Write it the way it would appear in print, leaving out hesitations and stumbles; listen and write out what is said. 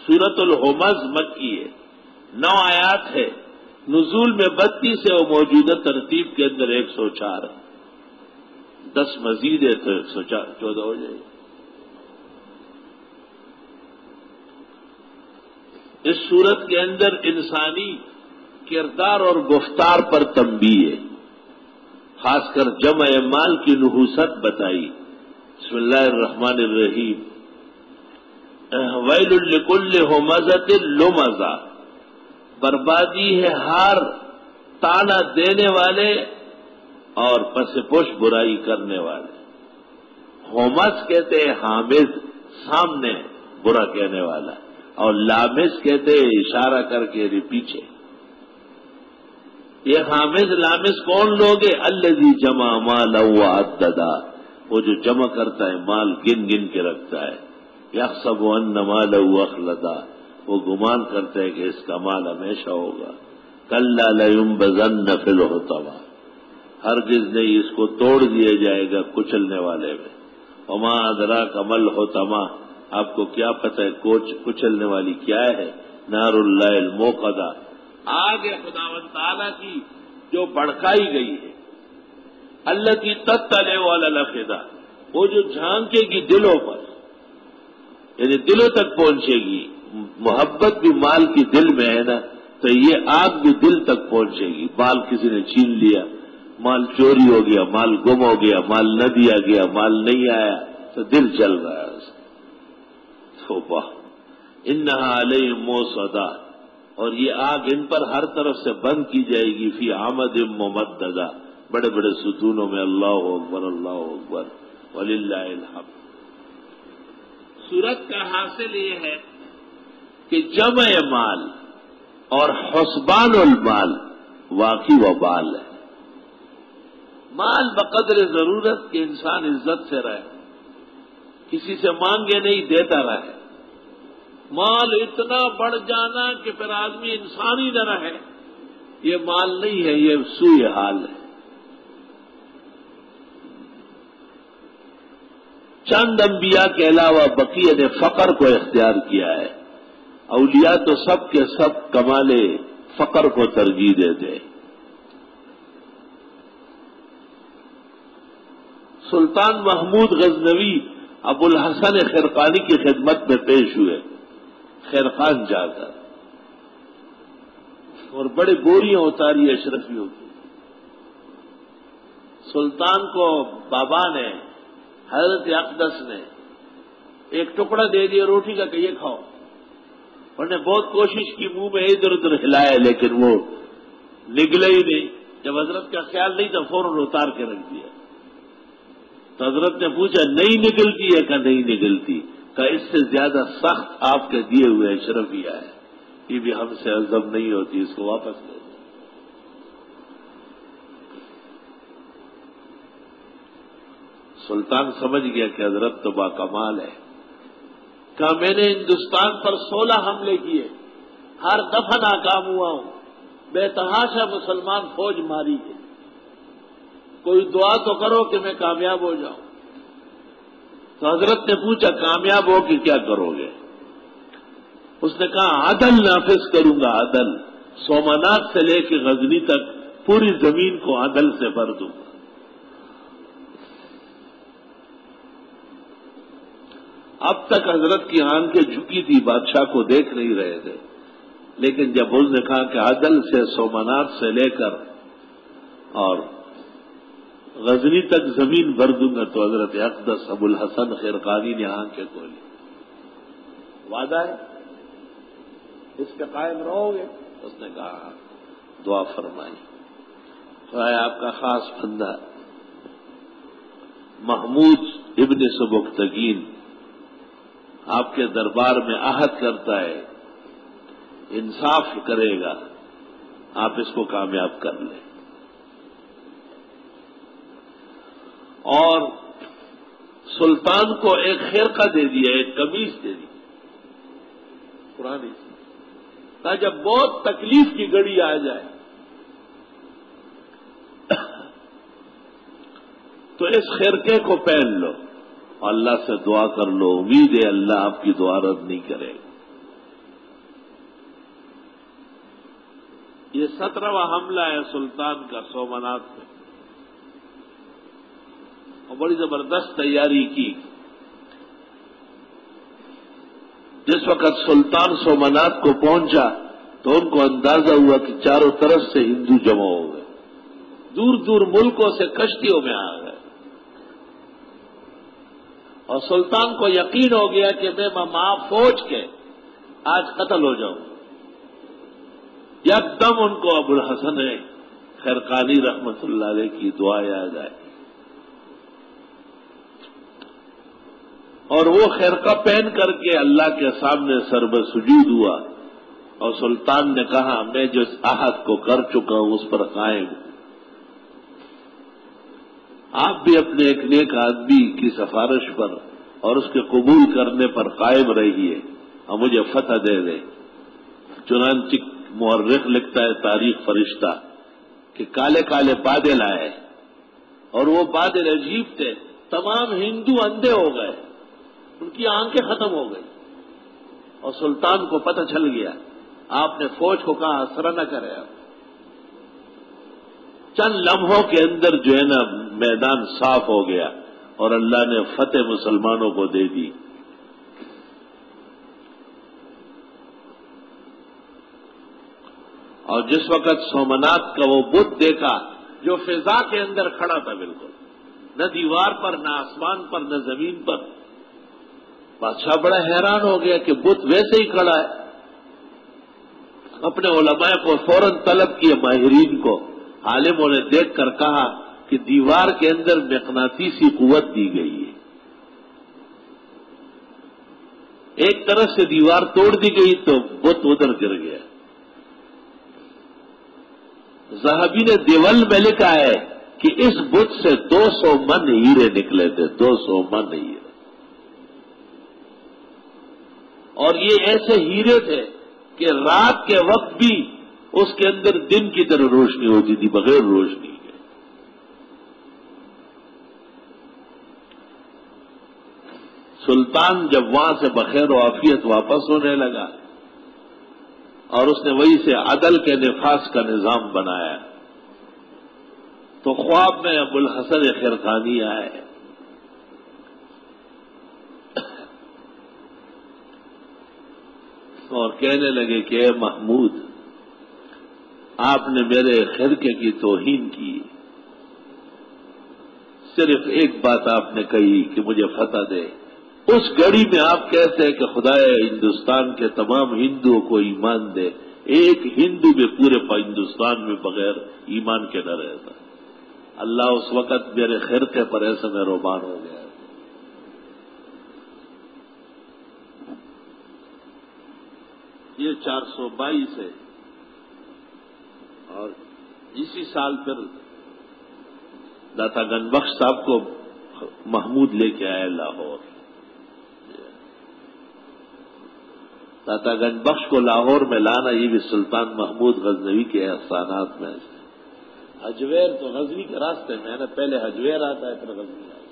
سورۃ الہمز مکی ہے، 9 آیات ہے، نزول میں 32 ہے، وہ موجودہ ترتیب کے اندر 104 ہے، 10 مزید ہے تو 114 ہو جائے گی۔ اس صورت کے اندر انسانی کردار اور گفتار پر تنبیہ ہے، خاص کر جمع مال کی نحوست بتائی۔ بسم اللہ الرحمن الرحیم، ویل لکل ہمزۃ لمزہ، بربادی ہے ہر تانا دینے والے اور پس پش برائی کرنے والے۔ ہومس کہتے ہیں حامد، سامنے برا کہنے والا، اور لامس کہتے ہیں اشارہ کر کے پیچھے۔ یہ حامد لامس کون لوگ ہیں؟ الذی جمع مالا وعددا، وہ جو جمع کرتا ہے مال گن گن کے رکھتا ہے۔ یحسب ان مالہ اخلدا، وہ گمان کرتا ہے کہ اس کا مال ہمیشہ ہوگا۔ کلا لینبذن فی الحطمہ، ہرگز نہیں، اس کو توڑ دیا جائے گا کچلنے والے میں۔ وما ادراک ما الحطمہ، آپ کو کیا پتہ ہے کچلنے والی کیا ہے؟ نار اللہ الموقدہ، آگ ہے خداوند تعالیٰ کی جو بھڑکائی گئی ہے۔ التی تطلع علی الافئدہ، وہ جو جھانکے گی دلوں پر، یعنی دلوں تک پہنچے گی۔ محبت بھی مال کی دل میں ہے نا، تو یہ آگ بھی دل تک پہنچے گی۔ مال کسی نے چھین لیا، مال چوری ہو گیا، مال گم ہو گیا، مال نہ دیا گیا، مال نہیں آیا، تو دل جل رہا ہے۔ توبہ، انہا علیہم موصدہ، اور یہ آگ ان پر ہر طرف سے بند کی جائے گی، فی عمد ممددہ، بڑے بڑے ستونوں میں۔ اللہ اکبر، اللہ اکبر، وللہ الحمد۔ سورت کا حاصل یہ ہے کہ جمع مال اور حسبان المال واقعی وبال ہے۔ مال بقدر ضرورت کہ انسان عزت سے رہے، کسی سے مانگے نہیں، دیتا رہے۔ مال اتنا بڑھ جانا کہ پھر آدمی انسان ہی نہ رہے، یہ مال نہیں ہے، یہ سوء حال ہے۔ چند انبیاء کے علاوہ بقیہ نے فقر کو اختیار کیا ہے، اولیاء تو سب کے سب کمال فقر کو ترجیح دیتے۔ سلطان محمود غزنوی ابو الحسن خرقانی کی خدمت میں پیش ہوئے، خیرخان جا کر، اور بڑے گوریاں اتاری اشرفیوں کی۔ سلطان کو بابا نے، حضرت اقدس نے ایک ٹکڑا دے دیا روٹی کا کہ یہ کھاؤ۔ انہوں نے بہت کوشش کی، منہ میں ادھر ادھر ہلایا، لیکن وہ نگلا ہی نہیں۔ جب حضرت کا خیال نہیں تھا فوراً اتار کے رکھ دیا۔ تو حضرت نے پوچھا نہیں نگلتی ہے؟ کہ نہیں نگلتی۔ کہ اس سے زیادہ سخت آپ کے دیے ہوئے اشرفیہ ہے، یہ بھی ہم سے ہضم نہیں ہوتی، اس کو واپس لے دیں۔ سلطان سمجھ گیا کہ حضرت تو باکمال ہے۔ کہا میں نے ہندوستان پر 16 حملے کیے، ہر دفعہ ناکام ہوا ہوں، بے تحاشا مسلمان فوج ماری ہے، کوئی دعا تو کرو کہ میں کامیاب ہو جاؤں۔ تو حضرت نے پوچھا کامیاب ہو کہ کیا کرو گے؟ اس نے کہا عدل نافذ کروں گا، عدل، سومنات سے لے کے غزنی تک پوری زمین کو عدل سے بھر دوں گا۔ اب تک حضرت کی آنکھیں جھکی تھی، بادشاہ کو دیکھ نہیں رہے تھے، لیکن جب اس نے کہا کہ عدل سے سومنات سے لے کر اور غزنی تک زمین بھر دوں گا، تو حضرت اقدس ابو الحسن خرقانی نے آنکھیں کھولی۔ وعدہ ہے اس پہ قائم رہو گے؟ اس نے کہا دعا فرمائی۔ تو ہے آپ کا خاص بندہ محمود ابن سبکتگین آپ کے دربار میں عہد کرتا ہے، انصاف کرے گا، آپ اس کو کامیاب کر لیں۔ اور سلطان کو ایک خرقہ دے دیا، ایک قمیص دے دی پرانی، تاکہ جب بہت تکلیف کی گھڑی آ جائے تو اس خرقے کو پہن لو، اللہ سے دعا کر لو، امید ہے اللہ آپ کی دعا رد نہیں کرے گا۔ یہ 17واں حملہ ہے سلطان کا سومنات میں، اور بڑی زبردست تیاری کی۔ جس وقت سلطان سومنات کو پہنچا تو ان کو اندازہ ہوا کہ چاروں طرف سے ہندو جمع ہو گئے، دور دور ملکوں سے کشتیوں میں آ گئے، اور سلطان کو یقین ہو گیا کہ میں ماں فوج کے آج قتل ہو جاؤں۔ یکدم ان کو ابو الحسن خرقانی رحمت اللہ علیہ کی دعا یاد آئی، اور وہ خرقہ پہن کر کے اللہ کے سامنے سربے سجود ہوا، اور سلطان نے کہا میں جس عہد کو کر چکا ہوں اس پر قائم ہوں، آپ بھی اپنے ایک نیک آدمی کی سفارش پر اور اس کے قبول کرنے پر قائم رہیے اور مجھے فتح دے دیں۔ چنانچہ مورخ لکھتا ہے تاریخ فرشتہ کہ کالے کالے بادل آئے، اور وہ بادل عجیب تھے، تمام ہندو اندھے ہو گئے، ان کی آنکھیں ختم ہو گئی، اور سلطان کو پتہ چل گیا۔ آپ نے فوج کو کہا اثر نہ کرے، آپ چند لمحوں کے اندر جو ہے نا میدان صاف ہو گیا، اور اللہ نے فتح مسلمانوں کو دے دی۔ اور جس وقت سومنات کا وہ بت دیکھا جو فضا کے اندر کھڑا تھا، بالکل نہ دیوار پر، نہ آسمان پر، نہ زمین پر، بادشاہ بڑا حیران ہو گیا کہ بت ویسے ہی کھڑا ہے۔ اپنے علماء کو فوراً طلب کیے، ماہرین کو، عالموں نے دیکھ کر کہا کہ دیوار کے اندر مقناطیسی قوت دی گئی ہے، ایک طرف سے دیوار توڑ دی گئی تو بت ادھر گر گیا۔ ذہبی نے دیول میں لکھا ہے کہ اس بت سے 200 من ہیرے نکلے تھے، 200 من ہیرے، اور یہ ایسے ہیرے تھے کہ رات کے وقت بھی اس کے اندر دن کی طرح روشنی ہوتی تھی، بغیر روشنی کے۔ سلطان جب وہاں سے بخیر و عافیت واپس ہونے لگا، اور اس نے وہی سے عدل کے نفاذ کا نظام بنایا، تو خواب میں ابو الحسن خرقانی آئے، اور کہنے لگے کہ اے محمود، آپ نے میرے خرقے کی توہین کی، صرف ایک بات آپ نے کہی کہ مجھے فتح دے۔ اس گھڑی میں آپ کہتے ہیں کہ خدائے ہندوستان کے تمام ہندوؤں کو ایمان دے، ایک ہندو بھی پورے ہندوستان میں بغیر ایمان کے نہ رہتا۔ اللہ اس وقت میرے خرقے پر ایسا مہربان ہو گیا۔ یہ 422 ہے، اور اسی سال پھر داتا گنج بخش صاحب کو محمود لے کے آئے لاہور۔ داتا گنج بخش کو لاہور میں لانا یہ بھی سلطان محمود غزنوی کے احسانات میں سے۔ حجویر تو غزنی کے راستے میں ہے نا، پہلے حجویر آتا ہے پھر غزنی آتا ہے۔